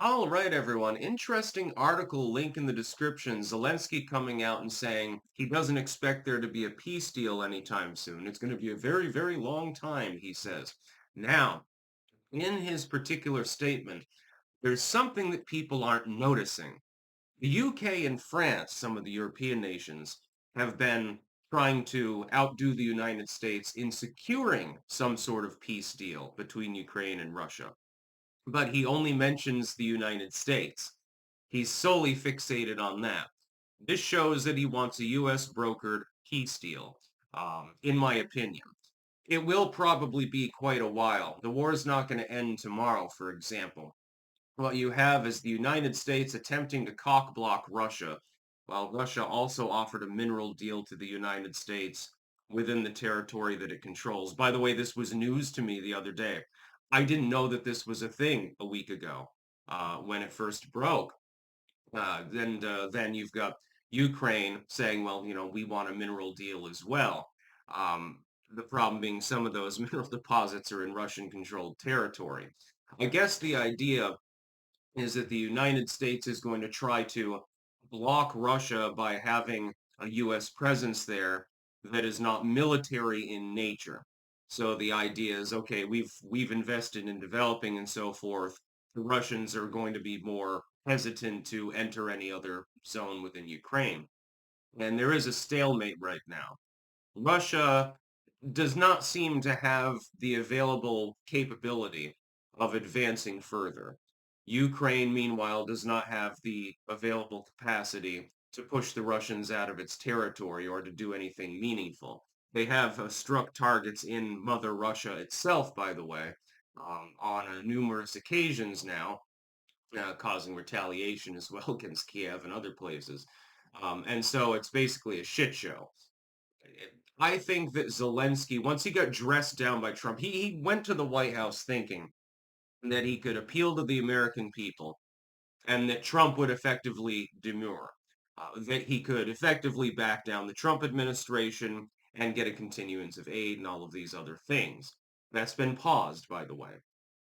All right, everyone. Interesting article link in the description. Zelensky coming out and saying he doesn't expect there to be a peace deal anytime soon. It's going to be a very, very long time, he says. Now, in his particular statement, there's something that people aren't noticing. The UK and France, some of the European nations, have been trying to outdo the United States in securing some sort of peace deal between Ukraine and Russia, but he only mentions the United States. He's solely fixated on that. This shows that he wants a U.S. brokered peace deal, in my opinion. It will probably be quite a while. The war is not going to end tomorrow, for example. What you have is the United States attempting to cock-block Russia, while Russia also offered a mineral deal to the United States within the territory that it controls. By the way, this was news to me the other day. I didn't know that this was a thing a week ago when it first broke. Then you've got Ukraine saying, well, we want a mineral deal as well. The problem being some of those mineral deposits are in Russian-controlled territory. I guess the idea is that the United States is going to try to block Russia by having a U.S. presence there that is not military in nature. So the idea is, okay, we've invested in developing and so forth. The Russians are going to be more hesitant to enter any other zone within Ukraine. And there is a stalemate right now. Russia does not seem to have the available capability of advancing further. Ukraine, meanwhile, does not have the available capacity to push the Russians out of its territory or to do anything meaningful. They have struck targets in Mother Russia itself, by the way, on numerous occasions now, causing retaliation as well against Kiev and other places. And so it's basically a shit show. I think that Zelensky, once he got dressed down by Trump, he went to the White House thinking that he could appeal to the American people and that Trump would effectively demur, that he could effectively back down the Trump administration and get a continuance of aid and all of these other things. That's been paused, by the way.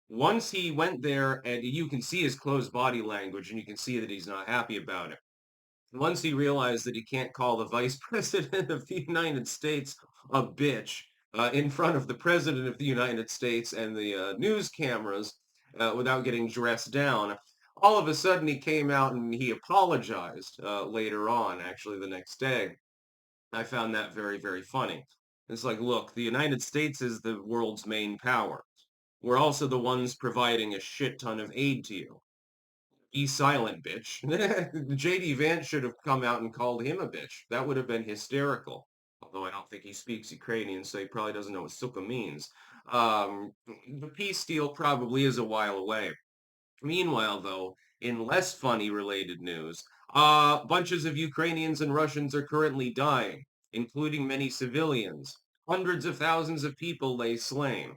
Once he went there, and you can see his closed body language, and you can see that he's not happy about it. Once he realized that he can't call the vice president of the United States a bitch in front of the president of the United States and the news cameras without getting dressed down, all of a sudden he came out and he apologized later on, actually the next day. I found that very, very funny. It's like, look, the United States is the world's main power. We're also the ones providing a shit ton of aid to you. Be silent, bitch. JD Vance should have come out and called him a bitch. That would have been hysterical. Although I don't think he speaks Ukrainian, so he probably doesn't know what sukkah means. The peace deal probably is a while away. Meanwhile, though, in less funny related news, bunches of Ukrainians and Russians are currently dying, including many civilians. Hundreds of thousands of people lay slain.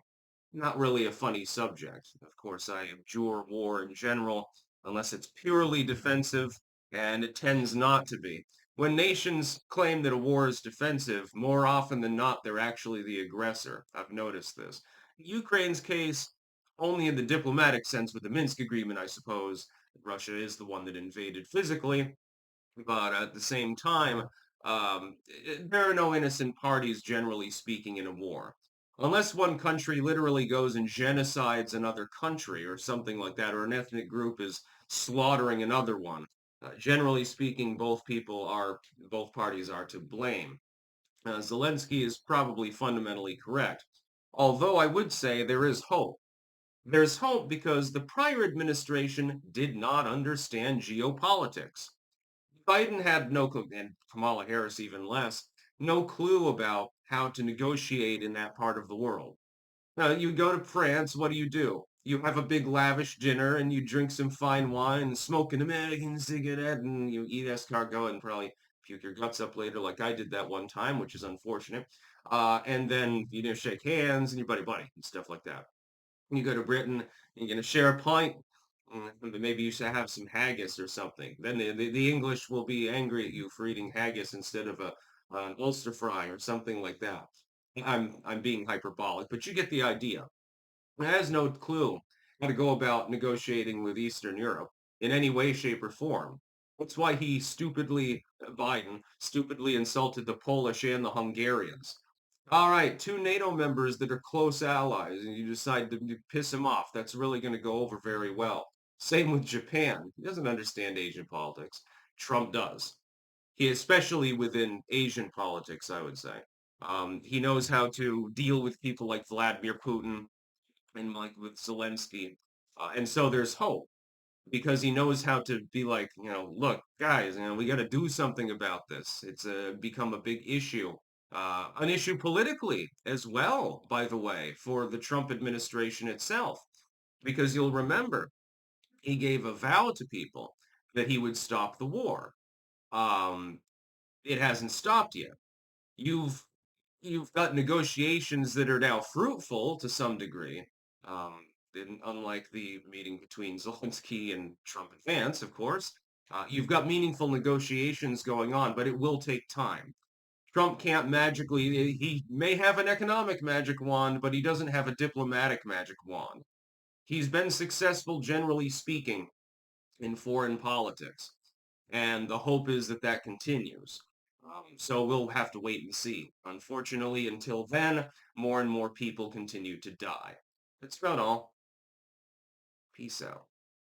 Not really a funny subject. Of course, I abjure war in general, unless it's purely defensive, and it tends not to be. When nations claim that a war is defensive, more often than not, they're actually the aggressor. I've noticed this. Ukraine's case, only in the diplomatic sense with the Minsk agreement, I suppose. Russia is the one that invaded physically, but at the same time, there are no innocent parties, generally speaking, in a war. Unless one country literally goes and genocides another country or something like that, or an ethnic group is slaughtering another one. Generally speaking, both parties are to blame. Zelensky is probably fundamentally correct. Although I would say there is hope. There's hope because the prior administration did not understand geopolitics. Biden had no clue, and Kamala Harris even less, no clue about how to negotiate in that part of the world. Now, you go to France, what do? You have a big lavish dinner and you drink some fine wine and smoke an American cigarette and you eat escargot and probably puke your guts up later like I did that one time, which is unfortunate. And then, shake hands and your buddy and stuff like that. You go to Britain, you're going to share a pint, but maybe you should have some haggis or something. Then the English will be angry at you for eating haggis instead of an Ulster fry or something like that. I'm being hyperbolic, but you get the idea. It has no clue. how to go about negotiating with Eastern Europe in any way, shape, or form. That's why Biden stupidly insulted the Polish and the Hungarians. All right, two NATO members that are close allies, and you decide to piss him off. That's really going to go over very well. Same with Japan. He doesn't understand Asian politics. Trump does. He, especially within Asian politics, I would say. He knows how to deal with people like Vladimir Putin and like with Zelensky. And so there's hope because he knows how to be like, look, guys, we got to do something about this. It's become a big issue, an issue politically as well, by the way, for the Trump administration itself. Because you'll remember, he gave a vow to people that he would stop the war. Um, it hasn't stopped yet. You've you've got negotiations that are now fruitful to some degree. Um, unlike the meeting between Zelensky and Trump and Vance, of course, you've got meaningful negotiations going on, but it will take time. Trump can't magically, he may have an economic magic wand, but he doesn't have a diplomatic magic wand. He's been successful, generally speaking, in foreign politics. And the hope is that that continues. So we'll have to wait and see. Unfortunately, until then, more and more people continue to die. That's about all. Peace out.